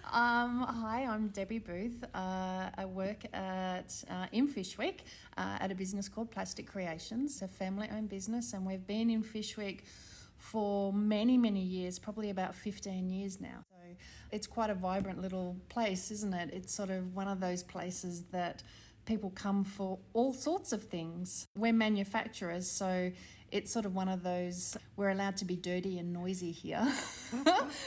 Hi, I'm Debbie Booth. I work in Fyshwick at a business called Plastic Creations, a family-owned business, and we've been in Fyshwick for many, many years, probably about 15 years now. So it's quite a vibrant little place, isn't it? It's sort of one of those places that people come for all sorts of things. We're manufacturers, so it's sort of one of those, we're allowed to be dirty and noisy here,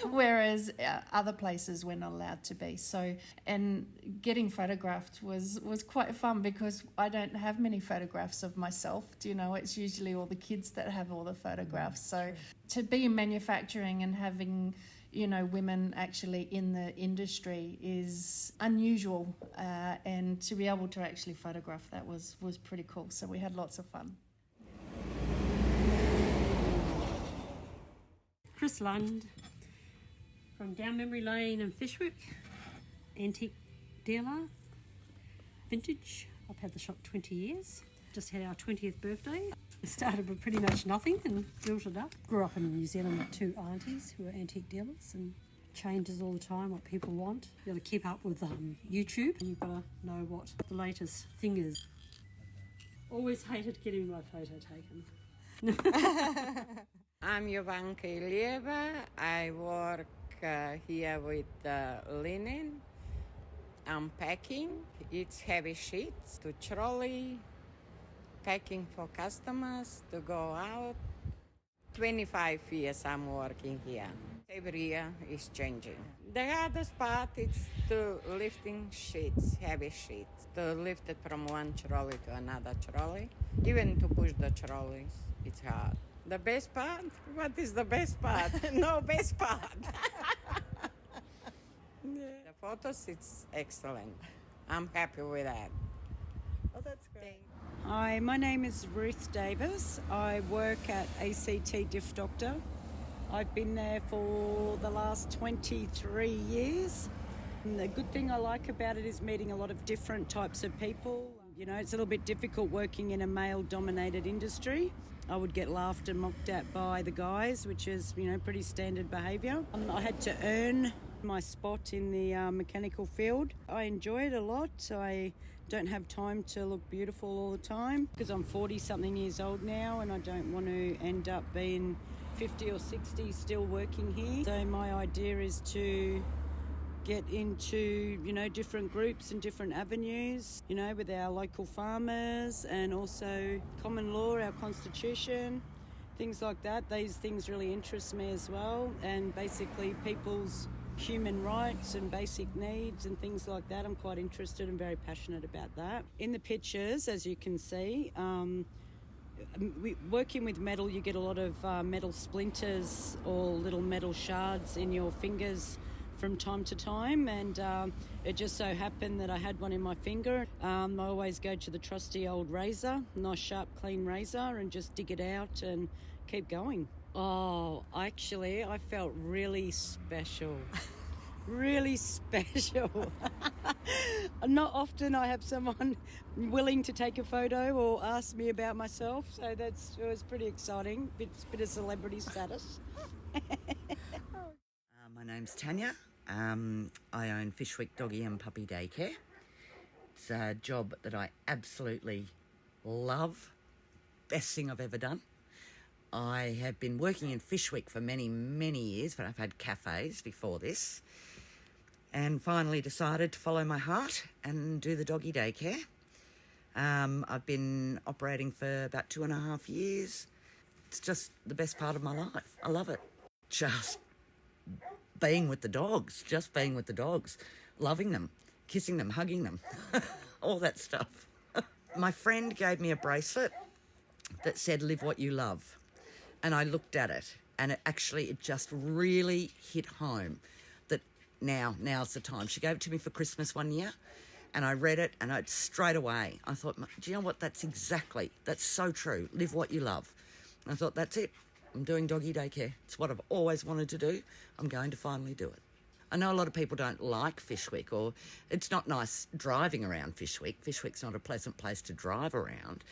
whereas other places we're not allowed to be. So, and getting photographed was quite fun because I don't have many photographs of myself. Do you know, it's usually all the kids that have all the photographs. So to be in manufacturing and having, you know, women actually in the industry is unusual, and to be able to actually photograph that was pretty cool. So we had lots of fun. Chris Lund from Down Memory Lane in Fyshwick, antique dealer, vintage. I've had the shop 20 years. Just had our 20th birthday. We started with pretty much nothing and built it up. Grew up in New Zealand with two aunties who are antique dealers, and changes all the time what people want. You've got to keep up with YouTube, and you've got to know what the latest thing is. Always hated getting my photo taken. I'm Jovanka Ilieva. I work here with linen. I'm packing. It's heavy sheets to trolley, packing for customers to go out. 25 years I'm working here. Every year is changing. The hardest part is to lifting sheets, heavy sheets, to lift it from one trolley to another trolley. Even to push the trolleys, it's hard. The best part? What is the best part? No best part. The photos, it's excellent. I'm happy with that. Oh, that's great. Hi, my name is Ruth Davis. I work at ACT Diff Doctor. I've been there for the last 23 years. And the good thing I like about it is meeting a lot of different types of people. You know, it's a little bit difficult working in a male-dominated industry. I would get laughed and mocked at by the guys, which is, you know, pretty standard behaviour. I had to earn my spot in the mechanical field. I enjoy it a lot. I don't have time to look beautiful all the time because I'm 40-something years old now and I don't want to end up being 50 or 60 still working here. So my idea is to get into, you know, different groups and different avenues, you know, with our local farmers and also common law, our constitution, things like that. These things really interest me as well, and basically people's human rights and basic needs and things like that. I'm quite interested and very passionate about that. In the pictures, as you can see, working with metal, you get a lot of metal splinters or little metal shards in your fingers from time to time, and it just so happened that I had one in my finger. I always go to the trusty old razor, nice sharp clean razor, and just dig it out and keep going. Oh, actually, I felt really special. Really special. Not often I have someone willing to take a photo or ask me about myself, so it was pretty exciting. Bit of celebrity status. My name's Tanya. I own Fyshwick Doggy and Puppy Daycare. It's a job that I absolutely love. Best thing I've ever done. I have been working in Fyshwick for many, many years, but I've had cafes before this, and finally decided to follow my heart and do the doggy daycare. I've been operating for about 2.5 years. It's just the best part of my life. I love it. Just being with the dogs, loving them, kissing them, hugging them, all that stuff. My friend gave me a bracelet that said, "Live what you love." And I looked at it, and it just really hit home that now's the time. She gave it to me for Christmas one year, and I read it, and straight away, I thought, do you know what, that's so true. Live what you love. And I thought, that's it. I'm doing doggy daycare. It's what I've always wanted to do. I'm going to finally do it. I know a lot of people don't like Fyshwick, or it's not nice driving around Fyshwick. Fyshwick's not a pleasant place to drive around.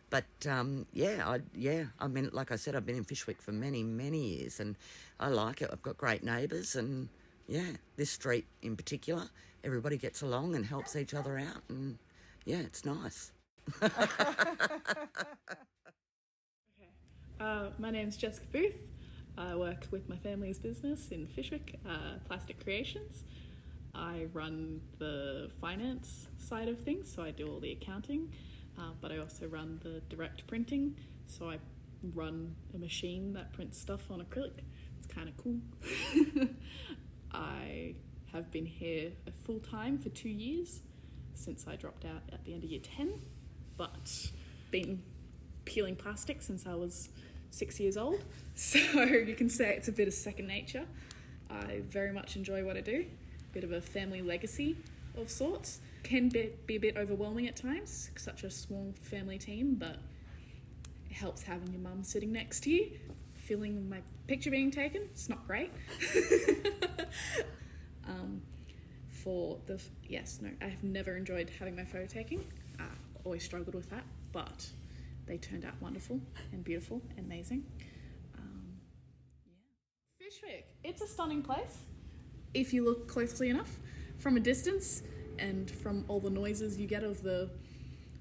But, I mean, like I said, I've been in Fyshwick for many, many years, and I like it. I've got great neighbours, and this street in particular, everybody gets along and helps each other out, and yeah, it's nice. My name's Jessica Booth. I work with my family's business in Fyshwick, Plastic Creations. I run the finance side of things, so I do all the accounting, but I also run the direct printing, so I run a machine that prints stuff on acrylic. It's kind of cool. I have been here full time for 2 years since I dropped out at the end of year 10, but been peeling plastic since I was 6 years old, so you can say it's a bit of second nature. I very much enjoy what I do. Bit of a family legacy of sorts. Can be a bit overwhelming at times, such a small family team, but it helps having your mum sitting next to you, feeling my picture being taken. It's not great. I have never enjoyed having my photo taking. Always struggled with that, but they turned out wonderful and beautiful and amazing. Fyshwick, it's a stunning place. If you look closely enough, from a distance and from all the noises you get of the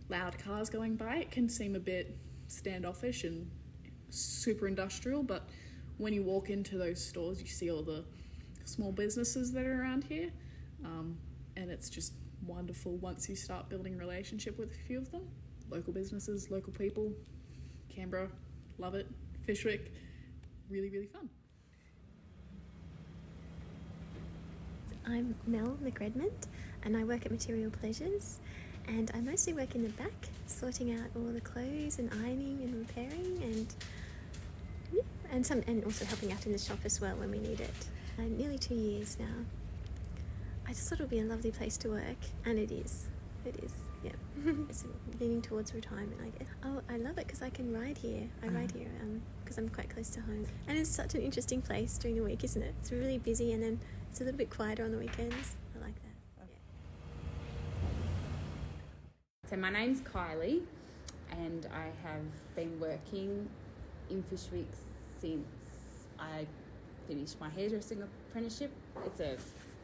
loud cars going by, it can seem a bit standoffish and super industrial, but when you walk into those stores, you see all the small businesses that are around here, and it's just wonderful once you start building a relationship with a few of them. Local businesses, local people. Canberra, love it. Fyshwick, really, really fun. I'm Mel McRedmond and I work at Material Pleasures, and I mostly work in the back, sorting out all the clothes and ironing and repairing, and also helping out in the shop as well when we need it. Nearly 2 years now. I just thought it would be a lovely place to work, and it is. It is, yeah. It's leaning towards retirement, I guess. Oh, I love it because I can ride here. I ride here because I'm quite close to home. And it's such an interesting place during the week, isn't it? It's really busy, and then it's a little bit quieter on the weekends. I like that. Yeah. So my name's Kylie, and I have been working in Fyshwick since I finished my hairdressing apprenticeship. It's a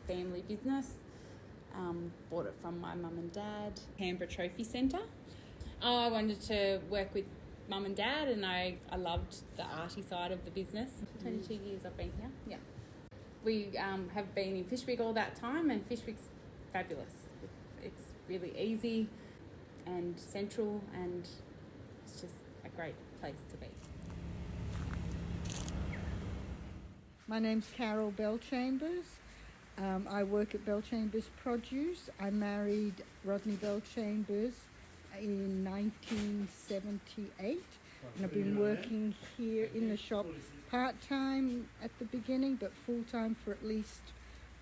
family business. Bought it from my mum and dad. Canberra Trophy Centre. I wanted to work with mum and dad, and I loved the arty side of the business. 22 years I've been here. Yeah. We have been in Fyshwick all that time, and Fyshwick's fabulous. It's really easy and central, and it's just a great place to be. My name's Carol Bellchambers. I work at Bellchambers Produce. I married Rodney Bellchambers in 1978, and I've been working here in the shop part-time at the beginning, but full-time for at least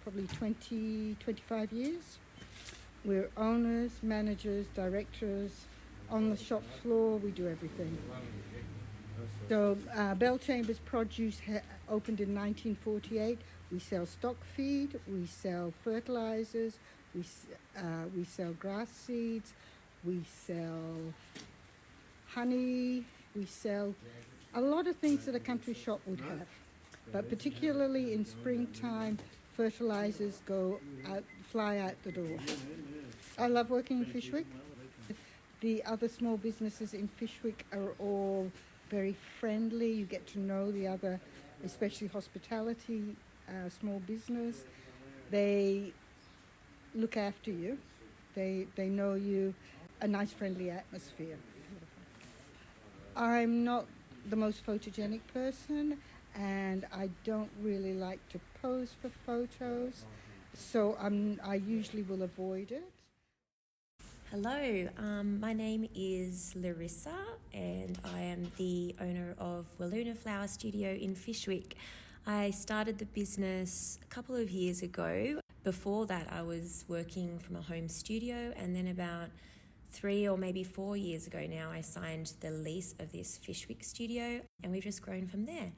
probably 25 years. We're owners, managers, directors. On the shop floor, we do everything. So Bellchambers Produce opened in 1948. We sell stock feed, we sell fertilizers, we sell grass seeds, we sell honey, we sell a lot of things that a country shop would have. But particularly in springtime, fertilizers fly out the door. I love working in Fyshwick. The other small businesses in Fyshwick are all very friendly. You get to know the other, especially hospitality, small business. They look after you. They know you. A nice friendly atmosphere. I'm not the most photogenic person, and I don't really like to pose for photos, so I usually will avoid it. Hello, my name is Larissa, and I am the owner of Wiluna Flower Studio in Fyshwick. I started the business a couple of years ago. Before that, I was working from a home studio, and then about 3 or maybe 4 years ago now, I signed the lease of this Fyshwick studio, and we've just grown from there.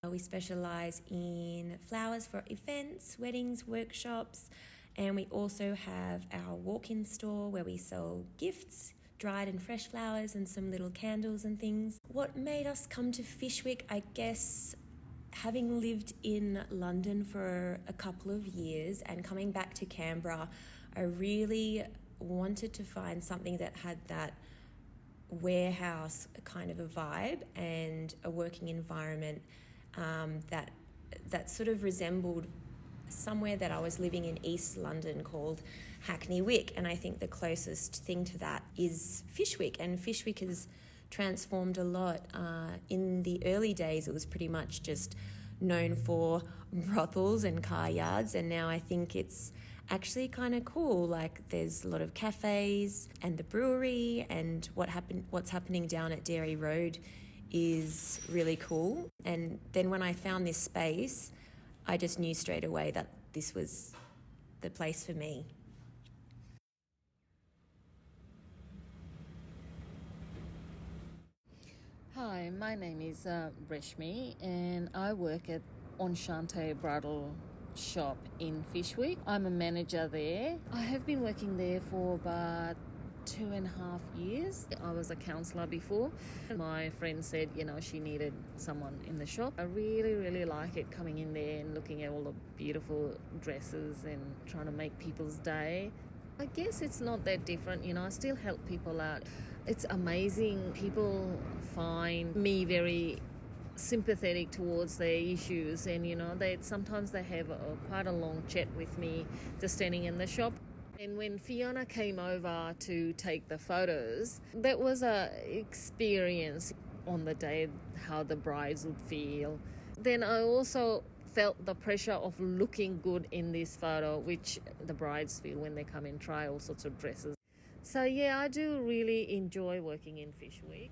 We specialise in flowers for events, weddings, workshops, and we also have our walk-in store where we sell gifts, dried and fresh flowers, and some little candles and things. What made us come to Fyshwick, I guess Having lived in London for a couple of years and coming back to Canberra, I really wanted to find something that had that warehouse kind of a vibe and a working environment that sort of resembled somewhere that I was living in East London called Hackney Wick, and I think the closest thing to that is Fyshwick, and Fyshwick has transformed a lot. In the early days it was pretty much just known for brothels and car yards, and now I think it's actually kind of cool. Like there's a lot of cafes and the brewery, and what's happening down at Dairy Road is really cool. And then when I found this space, I just knew straight away that this was the place for me. Hi, my name is Reshmi, and I work at Enchante Bridal shop in Fyshwick. I'm a manager there. I have been working there for about 2.5 years. I was a counsellor before. My friend said, she needed someone in the shop. I really like it, coming in there and looking at all the beautiful dresses and trying to make people's day. I guess it's not that different, I still help people out. It's amazing. People find me very sympathetic towards their issues, and sometimes they have quite a long chat with me just standing in the shop. And when Fiona came over to take the photos, that was a experience on the day, how the brides would feel. Then I also felt the pressure of looking good in this photo, which the brides feel when they come and try all sorts of dresses. So yeah, I do really enjoy working in Fyshwick.